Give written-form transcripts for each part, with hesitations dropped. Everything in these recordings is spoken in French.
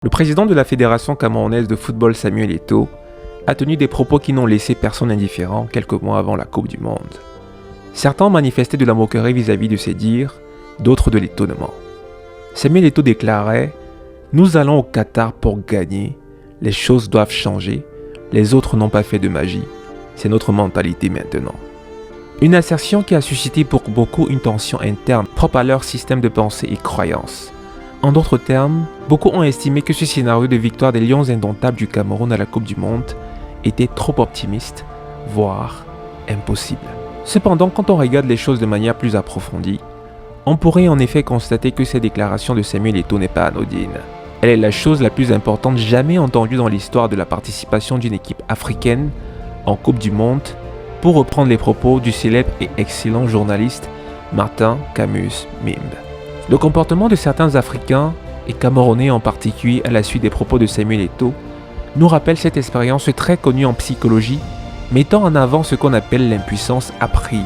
Le président de la Fédération camerounaise de football, Samuel Eto'o, a tenu des propos qui n'ont laissé personne indifférent quelques mois avant la Coupe du Monde. Certains ont manifesté de la moquerie vis-à-vis de ses dires, d'autres de l'étonnement. Samuel Eto'o déclarait « Nous allons au Qatar pour gagner, les choses doivent changer, les autres n'ont pas fait de magie, c'est notre mentalité maintenant. » Une assertion qui a suscité pour beaucoup une tension interne propre à leur système de pensée et croyance. En d'autres termes, beaucoup ont estimé que ce scénario de victoire des Lions indomptables du Cameroun à la Coupe du Monde était trop optimiste, voire impossible. Cependant, quand on regarde les choses de manière plus approfondie, on pourrait en effet constater que cette déclaration de Samuel Eto'o n'est pas anodine. Elle est la chose la plus importante jamais entendue dans l'histoire de la participation d'une équipe africaine en Coupe du Monde, pour reprendre les propos du célèbre et excellent journaliste Martin Camus Mimbe. Le comportement de certains Africains, et Camerounais en particulier à la suite des propos de Samuel Eto'o, nous rappelle cette expérience très connue en psychologie, mettant en avant ce qu'on appelle l'impuissance apprise.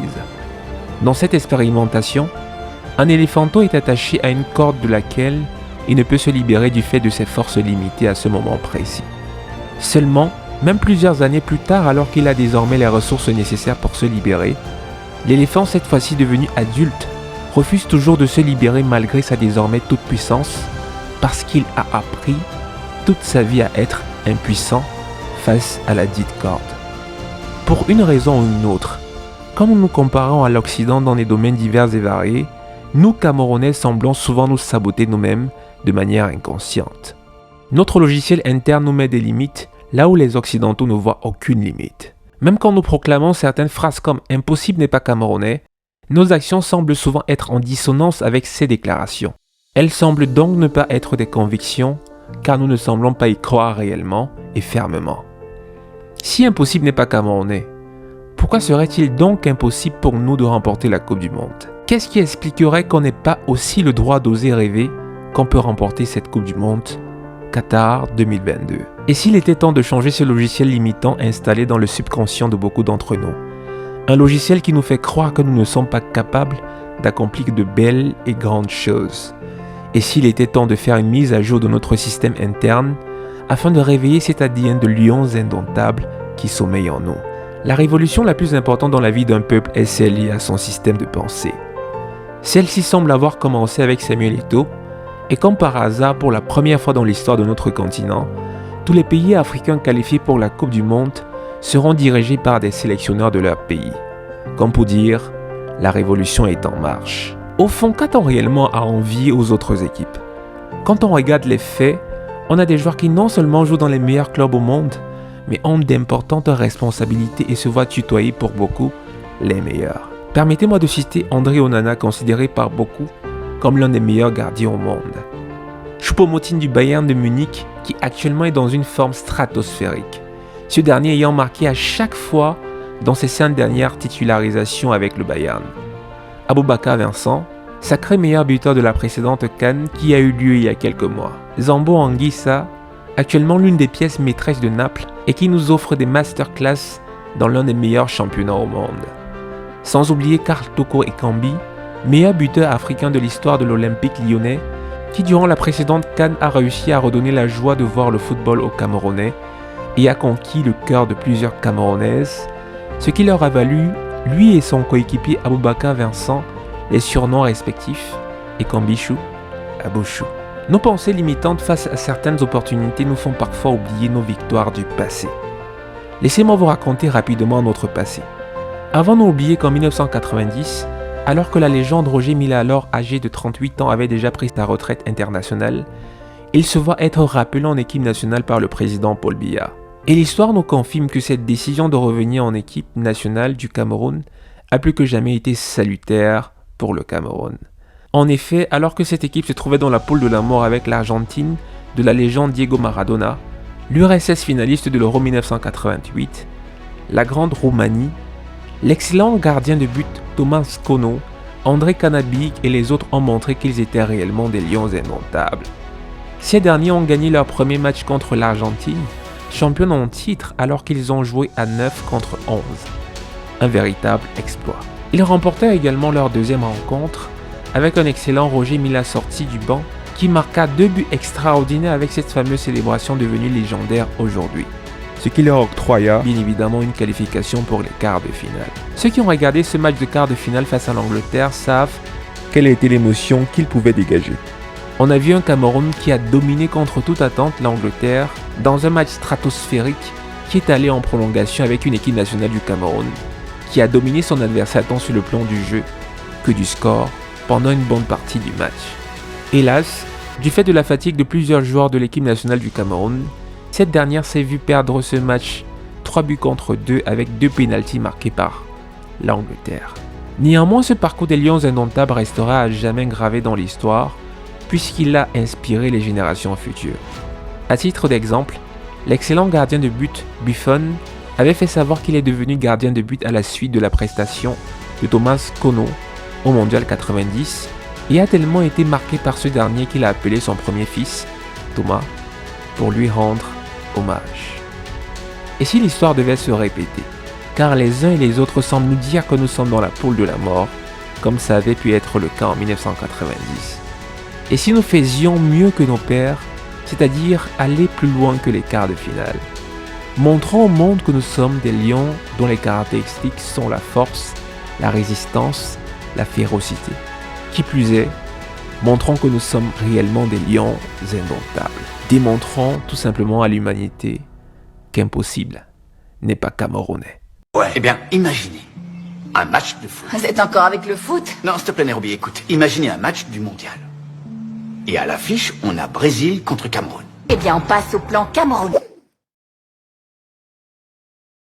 Dans cette expérimentation, un éléphanteau est attaché à une corde de laquelle il ne peut se libérer du fait de ses forces limitées à ce moment précis. Seulement, même plusieurs années plus tard, alors qu'il a désormais les ressources nécessaires pour se libérer, l'éléphant, cette fois-ci devenu adulte, refuse toujours de se libérer malgré sa désormais toute-puissance, parce qu'il a appris toute sa vie à être impuissant face à la dite corde. Pour une raison ou une autre, quand nous nous comparons à l'Occident dans des domaines divers et variés, nous Camerounais semblons souvent nous saboter nous-mêmes de manière inconsciente. Notre logiciel interne nous met des limites, là où les Occidentaux ne voient aucune limite. Même quand nous proclamons certaines phrases comme « impossible n'est pas camerounais », nos actions semblent souvent être en dissonance avec ces déclarations. Elles semblent donc ne pas être des convictions, car nous ne semblons pas y croire réellement et fermement. Si impossible n'est pas camerounais, pourquoi serait-il donc impossible pour nous de remporter la Coupe du Monde? Qu'est-ce qui expliquerait qu'on n'ait pas aussi le droit d'oser rêver qu'on peut remporter cette Coupe du Monde Qatar 2022. Et s'il était temps de changer ce logiciel limitant installé dans le subconscient de beaucoup d'entre nous? Un logiciel qui nous fait croire que nous ne sommes pas capables d'accomplir de belles et grandes choses. Et s'il était temps de faire une mise à jour de notre système interne afin de réveiller cet ADN de lions indomptables qui sommeille en nous? La révolution la plus importante dans la vie d'un peuple est celle liée à son système de pensée. Celle-ci semble avoir commencé avec Samuel Eto'o, et comme par hasard, pour la première fois dans l'histoire de notre continent, tous les pays africains qualifiés pour la Coupe du Monde seront dirigés par des sélectionneurs de leur pays. Comme pour dire, la révolution est en marche. Au fond, qu'a-t-on réellement à envier aux autres équipes? Quand on regarde les faits, on a des joueurs qui non seulement jouent dans les meilleurs clubs au monde, mais ont d'importantes responsabilités et se voient tutoyer pour beaucoup les meilleurs. Permettez-moi de citer André Onana, considéré par beaucoup comme l'un des meilleurs gardiens au monde. Choupo-Moting du Bayern de Munich, qui actuellement est dans une forme stratosphérique. Ce dernier ayant marqué à chaque fois dans ses 5 dernières titularisations avec le Bayern. Aboubakar Vincent, sacré meilleur buteur de la précédente CAN qui a eu lieu il y a quelques mois. Zambo Anguissa, actuellement l'une des pièces maîtresses de Naples et qui nous offre des masterclass dans l'un des meilleurs championnats au monde. Sans oublier Karl Toko Ekambi, meilleur buteur africain de l'histoire de l'Olympique lyonnais, qui durant la précédente CAN a réussi à redonner la joie de voir le football aux Camerounais et a conquis le cœur de plusieurs Camerounaises, ce qui leur a valu, lui et son coéquipier Aboubakar Vincent, les surnoms respectifs Ekambichou, Abouchou. Nos pensées limitantes face à certaines opportunités nous font parfois oublier nos victoires du passé. Laissez-moi vous raconter rapidement notre passé. Avant d'oublier qu'en 1990, alors que la légende Roger Mila, alors âgé de 38 ans, avait déjà pris sa retraite internationale, il se voit être rappelé en équipe nationale par le président Paul Biya. Et l'histoire nous confirme que cette décision de revenir en équipe nationale du Cameroun a plus que jamais été salutaire pour le Cameroun. En effet, alors que cette équipe se trouvait dans la poule de la mort avec l'Argentine de la légende Diego Maradona, l'URSS finaliste de l'Euro 1988, la grande Roumanie, l'excellent gardien de but Thomas Kono, André Kanabic et les autres ont montré qu'ils étaient réellement des lions indomptables. Ces derniers ont gagné leur premier match contre l'Argentine, championne en titre alors qu'ils ont joué à 9 contre 11. Un véritable exploit. Ils remportèrent également leur deuxième rencontre avec un excellent Roger Mila sorti du banc qui marqua 2 buts extraordinaires avec cette fameuse célébration devenue légendaire aujourd'hui. Ce qui leur octroya bien évidemment une qualification pour les quarts de finale. Ceux qui ont regardé ce match de quart de finale face à l'Angleterre savent quelle a été l'émotion qu'il pouvait dégager. On a vu un Cameroun qui a dominé contre toute attente l'Angleterre dans un match stratosphérique qui est allé en prolongation avec une équipe nationale du Cameroun qui a dominé son adversaire tant sur le plan du jeu que du score pendant une bonne partie du match. Hélas, du fait de la fatigue de plusieurs joueurs de l'équipe nationale du Cameroun, cette dernière s'est vue perdre ce match 3 buts contre 2 avec 2 pénaltys marqués par l'Angleterre. Néanmoins, ce parcours des Lions indomptables restera à jamais gravé dans l'histoire puisqu'il a inspiré les générations futures. À titre d'exemple, l'excellent gardien de but Buffon avait fait savoir qu'il est devenu gardien de but à la suite de la prestation de Thomas Kono au Mondial 90 et a tellement été marqué par ce dernier qu'il a appelé son premier fils, Thomas, pour lui rendre hommage. Et si l'histoire devait se répéter, car les uns et les autres semblent nous dire que nous sommes dans la poule de la mort, comme ça avait pu être le cas en 1990. Et si nous faisions mieux que nos pères, c'est-à-dire aller plus loin que les quarts de finale, montrons au monde que nous sommes des lions dont les caractéristiques sont la force, la résistance, la férocité. Qui plus est, montrons que nous sommes réellement des lions indomptables. Démontrons tout simplement à l'humanité qu'impossible n'est pas camerounais. Ouais, eh bien, imaginez un match de foot. Vous êtes encore avec le foot? Non, s'il te plaît, Nairobi, écoute. Imaginez un match du mondial. Et à l'affiche, on a Brésil contre Cameroun. Eh bien, on passe au plan Cameroun.